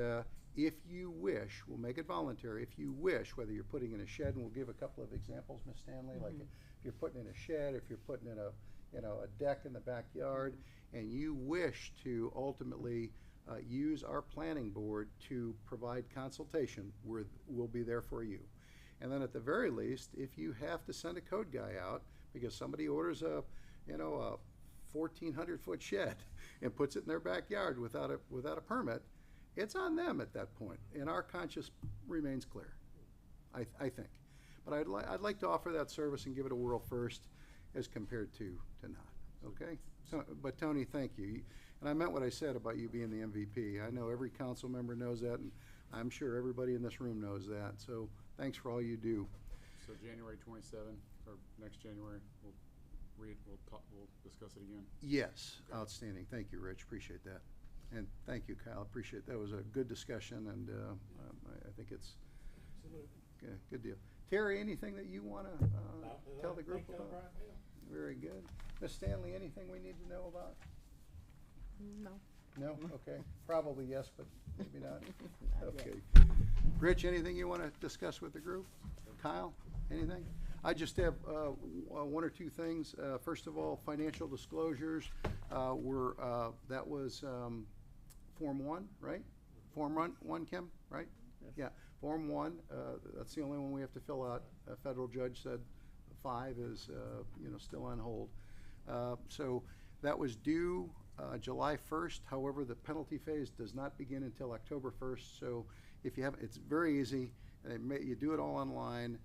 if you wish, we'll make it voluntary, if you wish, whether you're putting in a shed, and we'll give a couple of examples, Ms. Stanley, like if you're putting in a shed, if you're putting in a, you know, a deck in the backyard, and you wish to ultimately use our planning board to provide consultation, we'll be there for you. And then at the very least, if you have to send a code guy out because somebody orders a, you know, a 1,400-foot shed and puts it in their backyard without a permit, it's on them at that point, and our conscience remains clear, I think. But I'd like to offer that service and give it a whirl first, as compared to not. Okay. So, but Tony, thank you. And I meant what I said about you being the MVP. I know every council member knows that, and I'm sure everybody in this room knows that. So thanks for all you do. So January 27, or next January, we'll discuss it again. Yes, outstanding. Thank you, Rich. Appreciate that. And thank you, Kyle. Appreciate that. That was a good discussion, and I think it's Absolutely. good deal. Terry, anything that you want to Not that tell I the group think of about? right now. Very good. Ms. Stanley, anything we need to know about? No. No? Okay. Probably yes, but maybe not. Not yet. Okay. Rich, anything you want to discuss with the group? Kyle, anything? I just have one or two things. First of all, financial disclosures that was Form 1, right? Form 1, Kim, right? Yeah, Form 1, that's the only one we have to fill out. A federal judge said 5 is, still on hold. So that was due July 1st. However, the penalty phase does not begin until October 1st. So if you have, it's very easy. You do it all online.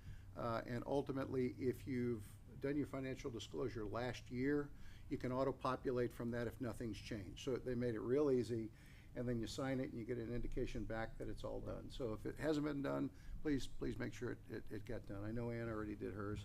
And ultimately, if you've done your financial disclosure last year, you can auto-populate from that if nothing's changed. So they made it real easy, and then you sign it and you get an indication back that it's all done. So if it hasn't been done, please make sure it got done. I know Ann already did hers,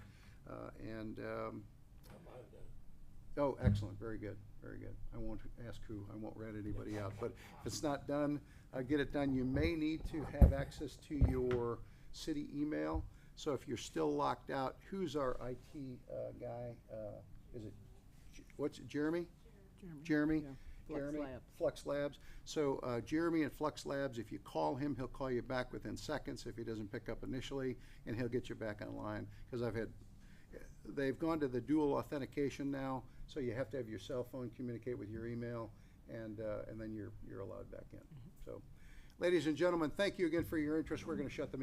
and, I might have done it. oh, excellent, very good, very good. I won't ask who, I won't rat anybody out, but if it's not done, get it done. You may need to have access to your city email, so if you're still locked out, who's our IT guy? Is it, what's it, Jeremy? Jeremy? Flex Jeremy? Labs. Flex Labs. So Jeremy at Flex Labs, if you call him, he'll call you back within seconds if he doesn't pick up initially, and he'll get you back online. Because they've gone to the dual authentication now, so you have to have your cell phone communicate with your email, and then you're allowed back in. So, ladies and gentlemen, thank you again for your interest. We're going to shut the meeting